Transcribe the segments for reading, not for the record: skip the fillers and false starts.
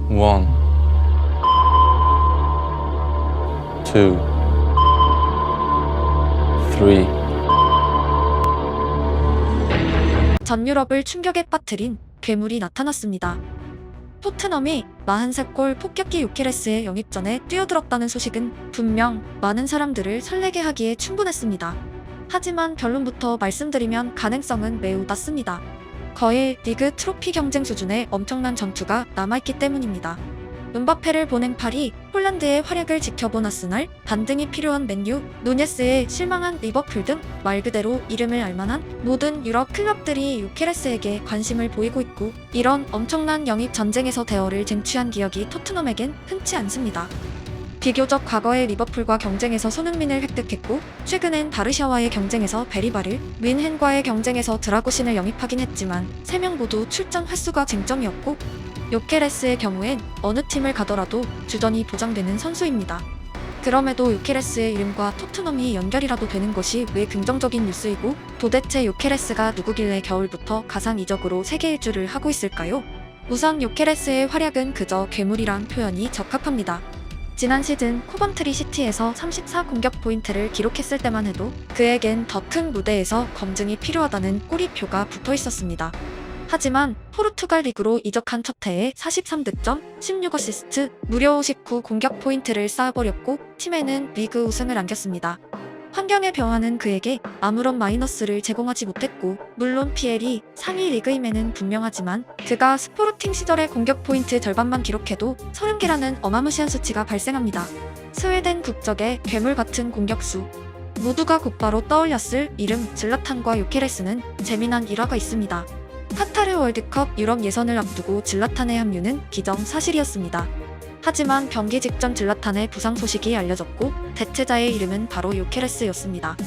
One, two, three. 전 유럽을 충격에 빠뜨린 괴물이 나타났습니다. 토트넘이 43골 폭격기 요케레스의 영입전에 뛰어들었다는 소식은 분명 많은 사람들을 설레게 하기에 충분했습니다. 하지만 결론부터 말씀드리면 가능성은 매우 낮습니다. 거의 리그 트로피 경쟁 수준의 엄청난 전투가 남아있기 때문입니다. 은바페를 보낸 파리, 홀란드의 활약을 지켜본 아스날, 반등이 필요한 맨유, 누네스에 실망한 리버풀 등 말 그대로 이름을 알만한 모든 유럽 클럽들이 요케레스에게 관심을 보이고 있고, 이런 엄청난 영입 전쟁에서 대어를 쟁취한 기억이 토트넘에겐 흔치 않습니다. 비교적 과거의 리버풀과 경쟁에서 손흥민을 획득했고, 최근엔 바르샤와의 경쟁에서 베리바를, 윈헨과의 경쟁에서 드라구신을 영입하긴 했지만 3명 모두 출전 횟수가 쟁점이었고, 요케레스의 경우엔 어느 팀을 가더라도 주전이 보장되는 선수입니다. 그럼에도 요케레스의 이름과 토트넘이 연결이라도 되는 것이 왜 긍정적인 뉴스이고, 도대체 요케레스가 누구길래 겨울부터 가상 이적으로 세계 일주를 하고 있을까요? 우선 요케레스의 활약은 그저 괴물이란 표현이 적합합니다. 지난 시즌 코번트리 시티에서 34 공격 포인트를 기록했을 때만 해도 그에겐 더 큰 무대에서 검증이 필요하다는 꼬리표가 붙어 있었습니다. 하지만 포르투갈 리그로 이적한 첫 해에 43득점, 16어시스트, 무려 59 공격 포인트를 쌓아버렸고 팀에는 리그 우승을 안겼습니다. 환경에 병하는 그에게 아무런 마이너스를 제공하지 못했고, 물론 PL이 상위 리그임에는 분명하지만 그가 스포르팅 시절의 공격 포인트 절반만 기록해도 30개라는 어마무시한 수치가 발생합니다. 스웨덴 국적의 괴물 같은 공격수. 모두가 곧바로 떠올렸을 이름 질라탄과 요케레스는 재미난 일화가 있습니다. 카타르 월드컵 유럽 예선을 앞두고 질라탄의 합류는 기정사실이었습니다. 하지만 경기 직전 질라탄의 부상 소식이 알려졌고, 대체자의 이름은 바로 요케레스였습니다.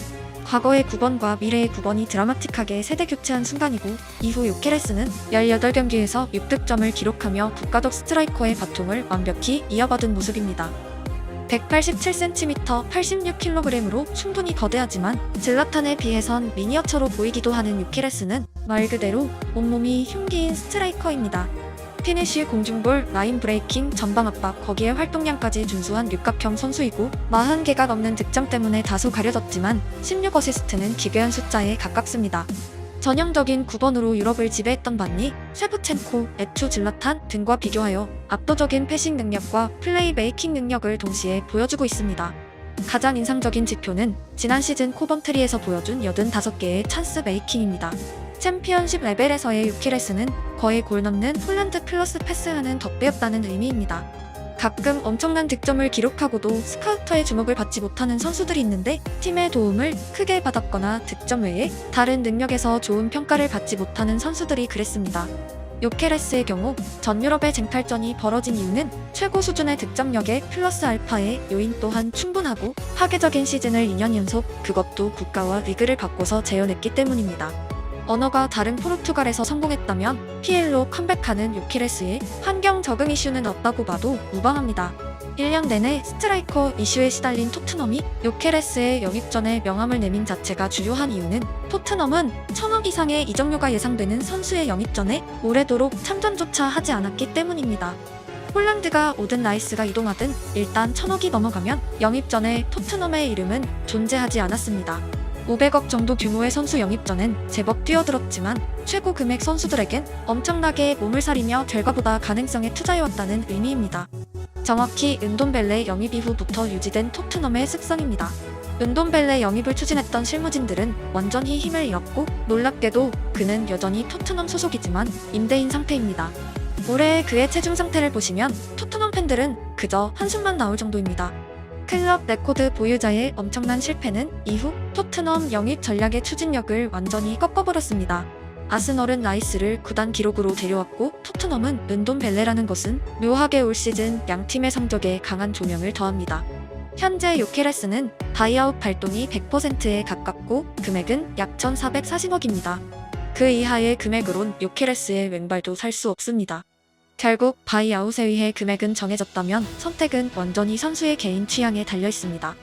과거의 9번과 미래의 9번이 드라마틱하게 세대 교체한 순간이고, 이후 요케레스는 18경기에서 6득점을 기록하며 국가적 스트라이커의 바통을 완벽히 이어받은 모습입니다. 187cm, 86kg으로 충분히 거대하지만 질라탄에 비해선 미니어처로 보이기도 하는 요케레스는 말 그대로 온몸이 흉기인 스트라이커입니다. 피니쉬, 공중볼, 라인 브레이킹, 전방 압박, 거기에 활동량까지 준수한 육각형 선수이고, 40개가 넘는 득점 때문에 다소 가려졌지만 16어시스트는 기괴한 숫자에 가깝습니다. 전형적인 9번으로 유럽을 지배했던 반니, 셰프첸코, 에투, 질라탄 등과 비교하여 압도적인 패싱 능력과 플레이 메이킹 능력을 동시에 보여주고 있습니다. 가장 인상적인 지표는 지난 시즌 코번트리에서 보여준 85개의 찬스 메이킹입니다. 챔피언십 레벨에서의 요케레스는 거의 골 넣는 홀란드 플러스 패스하는 덕배였다는 의미입니다. 가끔 엄청난 득점을 기록하고도 스카우터의 주목을 받지 못하는 선수들이 있는데, 팀의 도움을 크게 받았거나 득점 외에 다른 능력에서 좋은 평가를 받지 못하는 선수들이 그랬습니다. 요케레스의 경우 전 유럽의 쟁탈전이 벌어진 이유는 최고 수준의 득점력에 플러스 알파의 요인 또한 충분하고, 파괴적인 시즌을 2년 연속, 그것도 국가와 리그를 바꿔서 재현했기 때문입니다. 언어가 다른 포르투갈에서 성공했다면 PL로 컴백하는 요케레스의 환경 적응 이슈는 없다고 봐도 무방합니다. 1년 내내 스트라이커 이슈에 시달린 토트넘이 요케레스의 영입전에 명함을 내민 자체가 주요한 이유는, 토트넘은 1000억 이상의 이적료가 예상되는 선수의 영입전에 오래도록 참전조차 하지 않았기 때문입니다. 홀란드가 오든 라이스가 이동하든 일단 1000억이 넘어가면 영입전에 토트넘의 이름은 존재하지 않았습니다. 500억 정도 규모의 선수 영입전엔 제법 뛰어들었지만 최고 금액 선수들에겐 엄청나게 몸을 사리며 결과보다 가능성에 투자해왔다는 의미입니다. 정확히 은돈벨레 영입 이후부터 유지된 토트넘의 습성입니다. 은돈벨레 영입을 추진했던 실무진들은 완전히 힘을 잃었고, 놀랍게도 그는 여전히 토트넘 소속이지만 임대인 상태입니다. 올해 그의 체중 상태를 보시면 토트넘 팬들은 그저 한숨만 나올 정도입니다. 클럽 레코드 보유자의 엄청난 실패는 이후 토트넘 영입 전략의 추진력을 완전히 꺾어버렸습니다. 아스널은 라이스를 구단 기록으로 데려왔고, 토트넘은 은돈벨레라는 것은 묘하게 올 시즌 양팀의 성적에 강한 조명을 더합니다. 현재 요케레스는 바이아웃 발동이 100%에 가깝고 금액은 약 1440억입니다. 그 이하의 금액으론 요케레스의 왼발도 살 수 없습니다. 결국 바이아웃에 의해 금액은 정해졌다면 선택은 완전히 선수의 개인 취향에 달려 있습니다.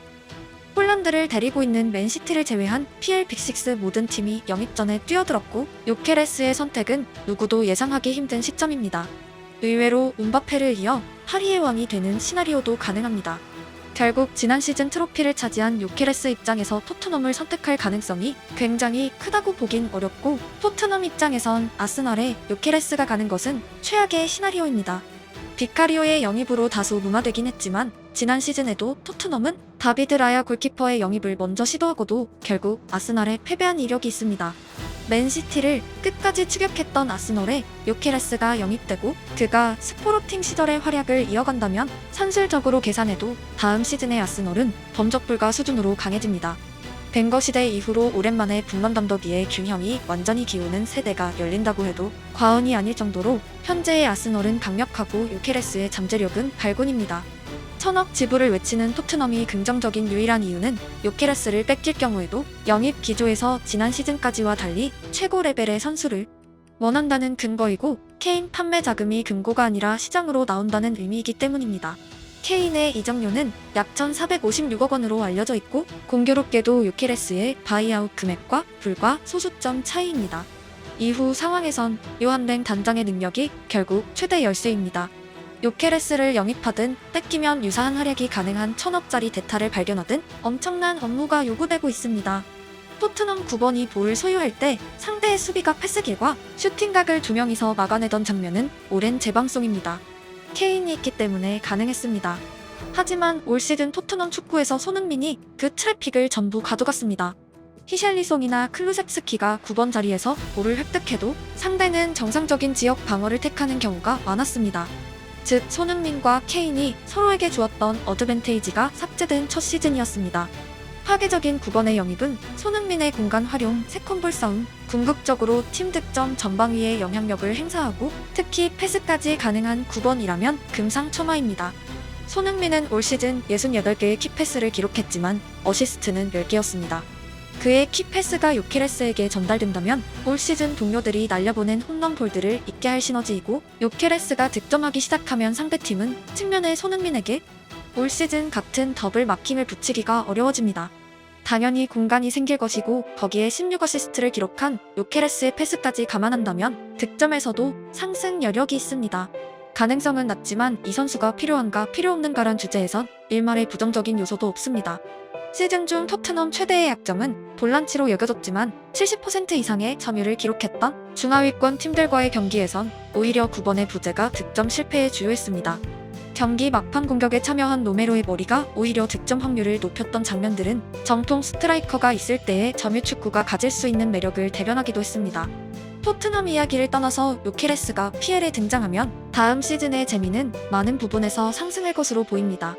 폴란드를 데리고 있는 맨시티를 제외한 PL 빅식스 모든 팀이 영입전에 뛰어들었고 요케레스의 선택은 누구도 예상하기 힘든 시점입니다. 의외로 음바페를 이어 파리의 왕이 되는 시나리오도 가능합니다. 결국 지난 시즌 트로피를 차지한 요케레스 입장에서 토트넘을 선택할 가능성이 굉장히 크다고 보긴 어렵고, 토트넘 입장에선 아스널에 요케레스가 가는 것은 최악의 시나리오입니다. 비카리오의 영입으로 다소 무마되긴 했지만 지난 시즌에도 토트넘은 다비드 라야 골키퍼의 영입을 먼저 시도하고도 결국 아스널에 패배한 이력이 있습니다. 맨시티를 끝까지 추격했던 아스널에 요케레스가 영입되고 그가 스포르팅 시절의 활약을 이어간다면 산술적으로 계산해도 다음 시즌의 아스널은 범접 불가 수준으로 강해집니다. 벵거 시대 이후로 오랜만에 북런던 더비의 균형이 완전히 기우는 세대가 열린다고 해도 과언이 아닐 정도로 현재의 아스널은 강력하고 요케레스의 잠재력은 발군입니다. 1000억 지불을 외치는 토트넘이 긍정적인 유일한 이유는 요케레스를 뺏길 경우에도 영입 기조에서 지난 시즌까지와 달리 최고 레벨의 선수를 원한다는 근거이고, 케인 판매 자금이 금고가 아니라 시장으로 나온다는 의미이기 때문입니다. 케인의 이적료는 약 1,456억 원으로 알려져 있고, 공교롭게도 요케레스의 바이아웃 금액과 불과 소수점 차이입니다. 이후 상황에선 요한뱅 단장의 능력이 결국 최대 열쇠입니다. 요케레스를 영입하든 뺏기면 유사한 활약이 가능한 1000억짜리 대타를 발견하든 엄청난 업무가 요구되고 있습니다. 토트넘 9번이 볼을 소유할 때 상대의 수비가 패스길과 슈팅각을 두 명이서 막아내던 장면은 오랜 재방송입니다. 케인이 있기 때문에 가능했습니다. 하지만 올 시즌 토트넘 축구에서 손흥민이 그 트래픽을 전부 가져갔습니다. 히샬리송이나 클루셉스키가 9번 자리에서 볼을 획득해도 상대는 정상적인 지역 방어를 택하는 경우가 많았습니다. 즉, 손흥민과 케인이 서로에게 주었던 어드밴테이지가 삭제된 첫 시즌이었습니다. 파괴적인 9번의 영입은 손흥민의 공간 활용, 세컨볼 싸움, 궁극적으로 팀 득점 전방위에 영향력을 행사하고 특히 패스까지 가능한 9번이라면 금상첨화입니다. 손흥민은 올 시즌 68개의 키패스를 기록했지만 어시스트는 10개였습니다. 그의 키패스가 요케레스에게 전달된다면 올 시즌 동료들이 날려보낸 홈런볼들을 잊게 할 시너지이고, 요케레스가 득점하기 시작하면 상대팀은 측면의 손흥민에게 올 시즌 같은 더블 마킹을 붙이기가 어려워집니다. 당연히 공간이 생길 것이고, 거기에 16어시스트를 기록한 요케레스의 패스까지 감안한다면 득점에서도 상승 여력이 있습니다. 가능성은 낮지만 이 선수가 필요한가 필요없는가란 주제에선 일말의 부정적인 요소도 없습니다. 시즌 중 토트넘 최대의 약점은 볼란치로 여겨졌지만 70% 이상의 점유를 기록했던 중하위권 팀들과의 경기에선 오히려 9번의 부재가 득점 실패에 주요했습니다. 경기 막판 공격에 참여한 로메로의 머리가 오히려 득점 확률을 높였던 장면들은 정통 스트라이커가 있을 때의 점유축구가 가질 수 있는 매력을 대변하기도 했습니다. 토트넘 이야기를 떠나서 요케레스가 PL에 등장하면 다음 시즌의 재미는 많은 부분에서 상승할 것으로 보입니다.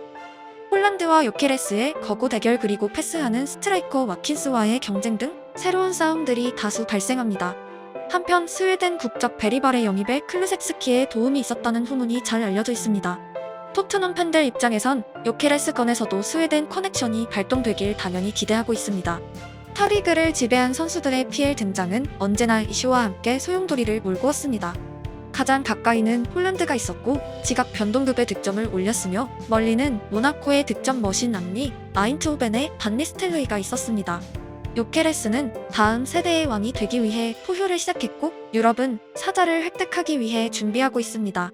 폴란드와 요케레스의 거구 대결, 그리고 패스하는 스트라이커 와킨스와의 경쟁 등 새로운 싸움들이 다수 발생합니다. 한편 스웨덴 국적 베리발의 영입에 클루셉스키의 도움이 있었다는 후문이 잘 알려져 있습니다. 토트넘 팬들 입장에선 요케레스 건에서도 스웨덴 커넥션이 발동되길 당연히 기대하고 있습니다. 타리그를 지배한 선수들의 PL 등장은 언제나 이슈와 함께 소용돌이를 몰고 왔습니다. 가장 가까이는 폴란드가 있었고 지각 변동급의 득점을 올렸으며, 멀리는 모나코의 득점 머신 앙리, 아인트호벤의 반니스텔로이가 있었습니다. 요케레스는 다음 세대의 왕이 되기 위해 포효를 시작했고, 유럽은 사자를 획득하기 위해 준비하고 있습니다.